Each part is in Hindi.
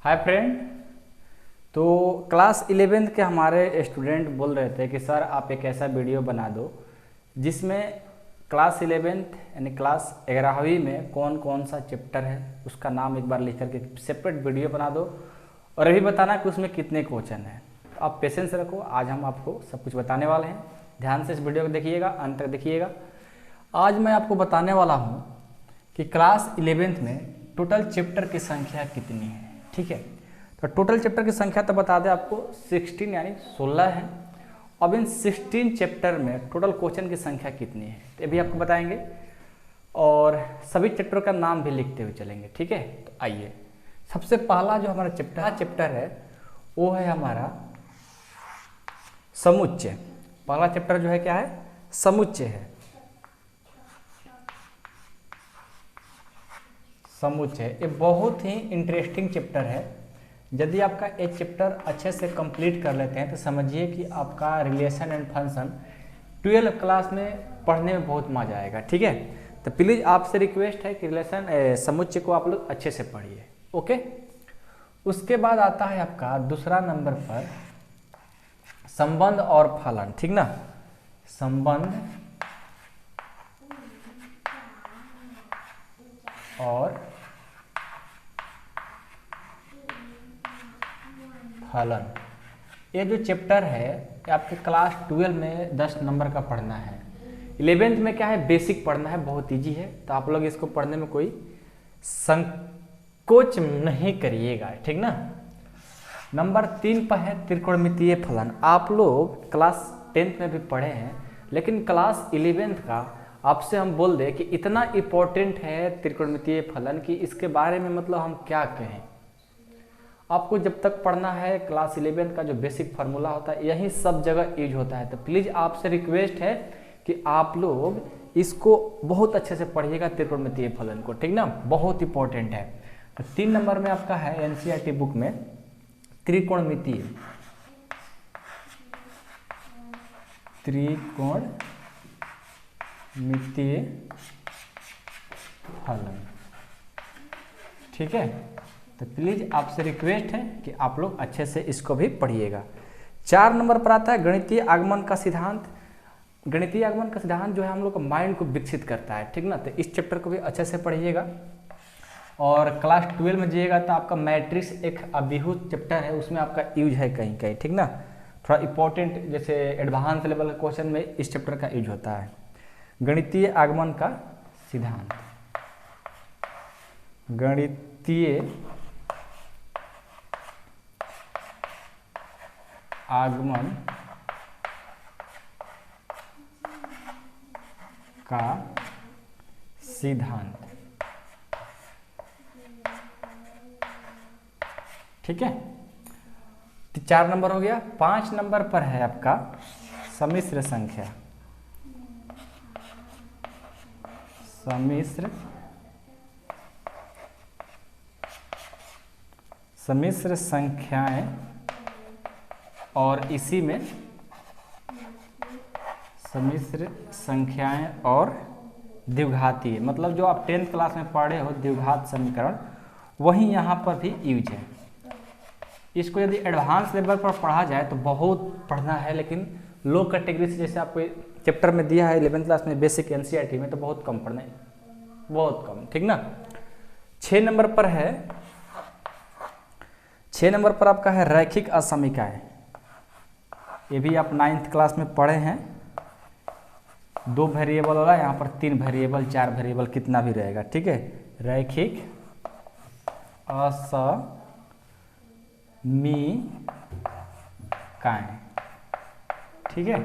Hi friend. तो क्लास 11th के हमारे स्टूडेंट बोल रहे थे कि सर आप एक ऐसा वीडियो बना दो जिसमें क्लास 11th यानी क्लास 11वीं में कौन कौन सा चैप्टर है उसका नाम एक बार लिख करके सेपरेट वीडियो बना दो और अभी बताना कि उसमें कितने क्वेश्चन हैं। तो आप पेशेंस रखो, आज हम आपको सब कुछ बताने वाले हैं। ध्यान से इस वीडियो को देखिएगा, अंत तक देखिएगा। आज मैं आपको बताने वाला हूँ कि क्लास 11th में टोटल चैप्टर की संख्या कितनी है। ठीक है, तो टोटल चैप्टर की संख्या तो बता दें आपको 16 यानी 16 है। अब इन 16 चैप्टर में टोटल क्वेश्चन की संख्या कितनी है तो अभी आपको बताएंगे और सभी चैप्टर का नाम भी लिखते हुए चलेंगे। ठीक है, तो आइए सबसे पहला जो हमारा चैप्टर है वो है हमारा समुच्चय। पहला चैप्टर जो है क्या है, समुच्चय है। समुच्चय ये बहुत ही इंटरेस्टिंग चैप्टर है। यदि आपका एक चैप्टर अच्छे से कंप्लीट कर लेते हैं तो समझिए कि आपका relation and function 12th class में पढ़ने में बहुत मजा आएगा। ठीक है, तो प्लीज़ आपसे रिक्वेस्ट है कि रिलेशन समुच्चय को आप लोग अच्छे से पढ़िए। ओके, उसके बाद आता है आपका दूसरा नंबर पर संबंध और फलन। ठीक ना, संबंध और फलन। ये जो चैप्टर है ये आपके क्लास 12 में 10 नंबर का पढ़ना है। 11th में क्या है, बेसिक पढ़ना है, बहुत इजी है। तो आप लोग इसको पढ़ने में कोई संकोच नहीं करिएगा। ठीक ना। नंबर 3 पर है त्रिकोणमितीय फलन। आप लोग क्लास 10th में भी पढ़े हैं, लेकिन क्लास 11th का आपसे हम बोल दें कि इतना इम्पोर्टेंट है त्रिकोणमितीय फलन कि इसके बारे में मतलब हम क्या कहें। आपको जब तक पढ़ना है क्लास 11 का जो बेसिक फार्मूला होता है यही सब जगह यूज होता है। तो प्लीज़ आपसे रिक्वेस्ट है कि आप लोग इसको बहुत अच्छे से पढ़िएगा त्रिकोणमितीय फलन को। ठीक ना, बहुत इंपॉर्टेंट है। तो 3 नंबर में आपका है एनसीईआरटी बुक में त्रिकोणमितीय फलन। ठीक है, तो प्लीज़ आपसे रिक्वेस्ट है कि आप लोग अच्छे से इसको भी पढ़िएगा। 4 नंबर पर आता है गणितीय आगमन का सिद्धांत। गणितीय आगमन का सिद्धांत जो है हम लोग का माइंड को विकसित करता है। ठीक ना, तो इस चैप्टर को भी अच्छे से पढ़िएगा। और क्लास 12 में जाइएगा तो आपका मैट्रिक्स एक अभिभूत चैप्टर है, उसमें आपका यूज है कहीं कहीं। ठीक ना, थोड़ा इंपॉर्टेंट जैसे एडवांस लेवल के क्वेश्चन में इस चैप्टर का यूज होता है। गणितीय आगमन का सिद्धांत, गणितीय आगमन का सिद्धांत। ठीक है, तो 4 नंबर हो गया। 5 नंबर पर है आपका सम्मिश्र संख्या। सम्मिश्र संख्याएं और इसी में सम्मिश्र संख्याएं और द्विघातीय, मतलब जो आप 10th क्लास में पढ़े हो द्विघात समीकरण, वही यहाँ पर भी यूज है। इसको यदि एडवांस लेवल पर पढ़ा जाए तो बहुत पढ़ना है, लेकिन लो कैटेगरी से जैसे आपको चैप्टर में दिया है 11th क्लास में बेसिक एनसीईआरटी में, तो बहुत कम पढ़ना है, बहुत कम। ठीक ना। 6 नंबर पर है, 6 नंबर पर आपका है रैखिक असमीकाएं। ये भी आप 9th क्लास में पढ़े हैं। 2 वेरिएबल वाला, यहाँ पर 3 वेरिएबल 4 वेरिएबल कितना भी रहेगा। ठीक है, रैखिक असमीकाएं। ठीक है,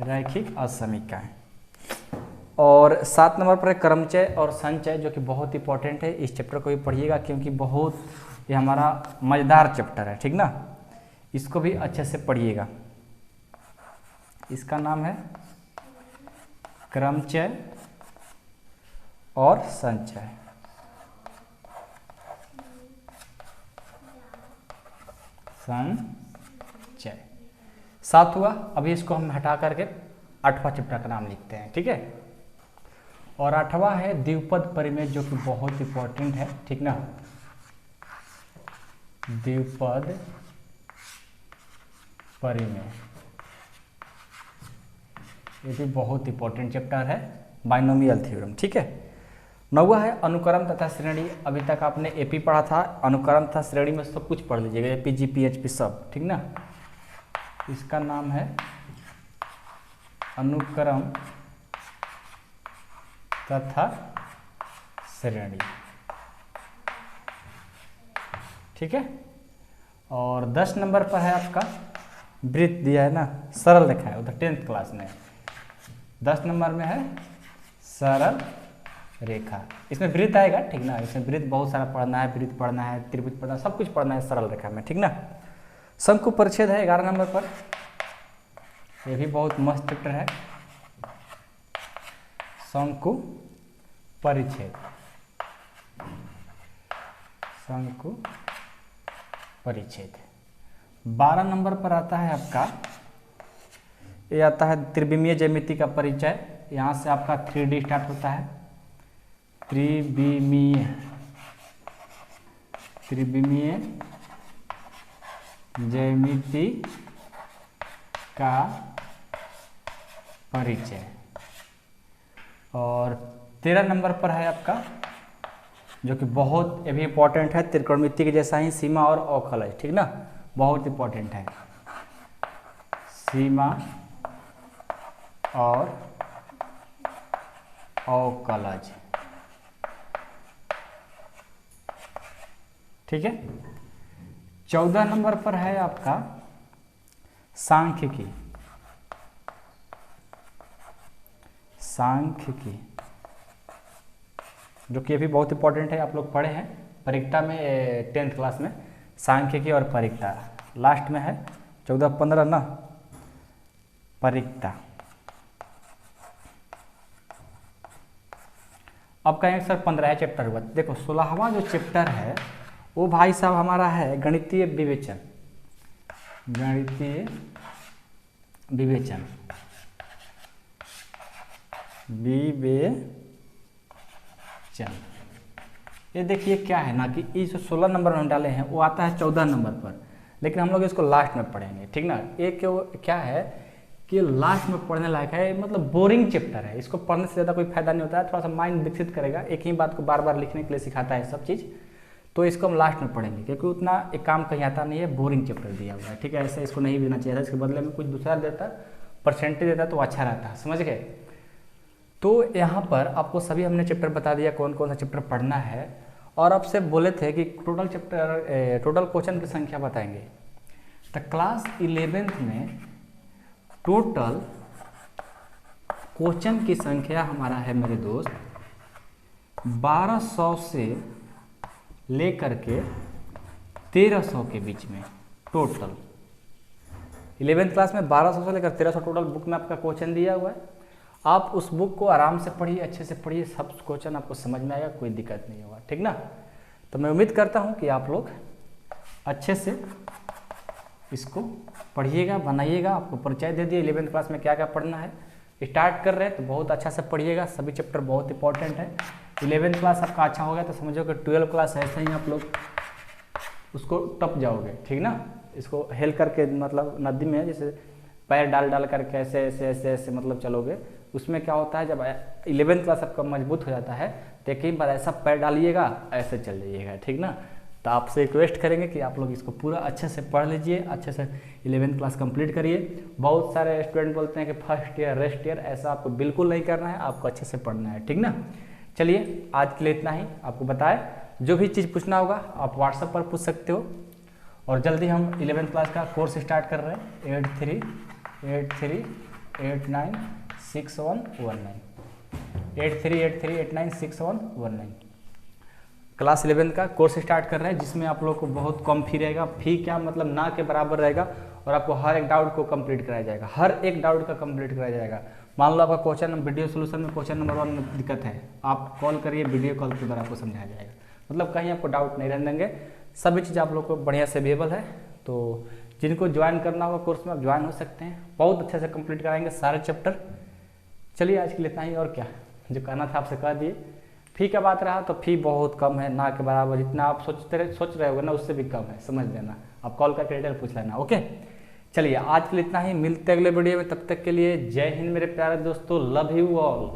रैखिक असमीकाएं। और 7 नंबर पर क्रमचय और संचय, जो कि बहुत इंपॉर्टेंट है। इस चैप्टर को भी पढ़िएगा क्योंकि बहुत ये हमारा मजेदार चैप्टर है। ठीक ना, इसको भी अच्छे से पढ़िएगा। इसका नाम है क्रमचय और संचय। संचय 7 हुआ। अभी इसको हम हटा करके 8वां चैप्टर का नाम लिखते हैं। ठीक है, और 8वां है द्विपद परिमेय, जो कि बहुत इंपॉर्टेंट है। ठीक ना, द्विपद परिमेय, ये भी बहुत इंपॉर्टेंट चैप्टर है, बाइनोमियल थ्योरम। ठीक है। 9वां है अनुक्रम तथा श्रेणी। अभी तक आपने एपी पढ़ा था, अनुक्रम तथा श्रेणी में सब कुछ पढ़ लीजिएगा, एपी जीपी एचपी सब, ठीक ना। इसका नाम है अनुक्रम तथा श्रेणी। ठीक है। और 10 नंबर पर है आपका वृत्त दिया है ना, सरल लिखा है उधर 10th क्लास में। 10 नंबर में है सरल रेखा, इसमें वृत्त आएगा, ठीक ना। इसमें वृत्त बहुत सारा पढ़ना है, वृत्त पढ़ना है, त्रिभुज पढ़ना है, सब कुछ पढ़ना है सरल रेखा में, ठीक ना। शंकु परिच्छेद है 11 नंबर पर, ये भी बहुत मस्त चैप्टर है। शंकु परिच्छेद, शंकु परिच्छेद। 12 नंबर पर आता है आपका, ये आता है त्रिविमीय ज्यामिति का परिचय। यहाँ से आपका 3D स्टार्ट होता है, त्रिविमीय ज्यामिति का परिचय। और 13 नंबर पर है आपका, जो कि बहुत ये भी इम्पोर्टेंट है, त्रिकोणमिति के जैसा ही सीमा और अवकलज, ठीक ना, बहुत इम्पोर्टेंट है। सीमा और अवकलज, ठीक है। 14 नंबर पर है आपका सांख्यिकी, सांख्यिकी, जो कि ये भी बहुत इंपॉर्टेंट है, आप लोग पढ़े हैं परीक्षा में 10th क्लास में, सांख्यिकी और परीक्षा। लास्ट में है 14-15 ना, परीक्षा। अब कहेंगे सर 15 चैप्टर हुआ, देखो 16वां जो चैप्टर है वो भाई साहब हमारा है गणितीय विवेचन, गणितीय विवेचन, विवेचन। ये देखिए क्या है ना कि इस 16 नंबर में हम डाले हैं, वो आता है 14 नंबर पर, लेकिन हम लोग इसको लास्ट में पढ़ेंगे, ठीक ना। ये क्या है कि लास्ट में पढ़ने लायक है, मतलब बोरिंग चैप्टर है, इसको पढ़ने से ज़्यादा कोई फायदा नहीं होता है, थोड़ा सा माइंड विकसित करेगा, एक ही बात को बार बार लिखने के लिए सिखाता है सब चीज़, तो इसको हम लास्ट में पढ़ेंगे, क्योंकि उतना एक काम कहीं आता नहीं है, बोरिंग चैप्टर दिया हुआ है, ठीक है। ऐसे इसको नहीं देना चाहिए था, इसके बदले में कुछ दूसरा देता, परसेंटेज देता तो अच्छा रहता, समझ गए। तो यहाँ पर आपको सभी हमने चैप्टर बता दिया, कौन कौन सा चैप्टर पढ़ना है, और आपसे बोले थे कि टोटल क्वेश्चन की संख्या बताएंगे। तो क्लास 11th में टोटल क्वेश्चन की संख्या हमारा है मेरे दोस्त 1200 से लेकर के 1300 के बीच में टोटल। 11th क्लास में 1200 से लेकर 1300 टोटल बुक में आपका क्वेश्चन दिया हुआ है। आप उस बुक को आराम से पढ़िए, अच्छे से पढ़िए, सब क्वेश्चन आपको समझ में आएगा, कोई दिक्कत नहीं होगा, ठीक ना। तो मैं उम्मीद करता हूँ कि आप लोग अच्छे से इसको पढ़िएगा, बनाइएगा। आपको परिचय दे दिए 11th क्लास में क्या क्या पढ़ना है, स्टार्ट कर रहे हैं तो बहुत अच्छा से पढ़िएगा, सभी चैप्टर बहुत इंपॉर्टेंट है। 11th क्लास आपका अच्छा हो गया तो समझो कि 12th क्लास ऐसे ही आप लोग उसको टप जाओगे, ठीक ना। इसको हेल करके, मतलब नदी में जैसे पैर डाल डाल करके ऐसे ऐसे ऐसे ऐसे मतलब चलोगे, उसमें क्या होता है जब 11th क्लास आपका मजबूत हो जाता है तो एक ही बार ऐसा पैर डालिएगा, ऐसे चल जाइएगा, ठीक ना। तो आपसे रिक्वेस्ट करेंगे कि आप लोग इसको पूरा अच्छे से पढ़ लीजिए, अच्छे से 11th क्लास कंप्लीट करिए। बहुत सारे स्टूडेंट बोलते हैं कि फर्स्ट ईयर रेस्ट ईयर, ऐसा आपको बिल्कुल नहीं करना है, आपको अच्छे से पढ़ना है, ठीक ना। चलिए आज के लिए इतना ही, आपको बताएं जो भी चीज़ पूछना होगा आप व्हाट्सएप पर पूछ सकते हो। और जल्दी हम 11th क्लास का कोर्स स्टार्ट कर रहे हैं 8383896119 8383896119 क्लास 11th का कोर्स स्टार्ट कर रहे हैं, जिसमें आप लोग को बहुत कम फी रहेगा। फी क्या मतलब ना के बराबर रहेगा, और आपको हर एक डाउट को कंप्लीट कराया जाएगा, हर एक डाउट का कंप्लीट कराया जाएगा। मान लो आपका क्वेश्चन वीडियो सोल्यूशन में क्वेश्चन नंबर 1 में दिक्कत है, आप कॉल करिए, वीडियो कॉल के द्वारा आपको समझाया जाएगा, मतलब कहीं आपको डाउट नहीं रहने देंगे। सभी चीज़ आप लोग को बढ़िया से अवेलेबल है, तो जिनको ज्वाइन करना होगा कोर्स में आप ज्वाइन हो सकते हैं, बहुत अच्छे से कंप्लीट कराएंगे सारे चैप्टर। चलिए आज के लिए इतना ही, और क्या जो कहना था आपसे कह दिए। फ़ी का बात रहा तो फ़ी बहुत कम है, ना के बराबर, जितना आप सोच रहे होगे ना उससे भी कम है, समझ लेना। आप कॉल करके डिटेल पूछ लेना। ओके, चलिए आज के लिए इतना ही, मिलते अगले वीडियो में, तब तक के लिए जय हिंद मेरे प्यारे दोस्तों, लव यू ऑल।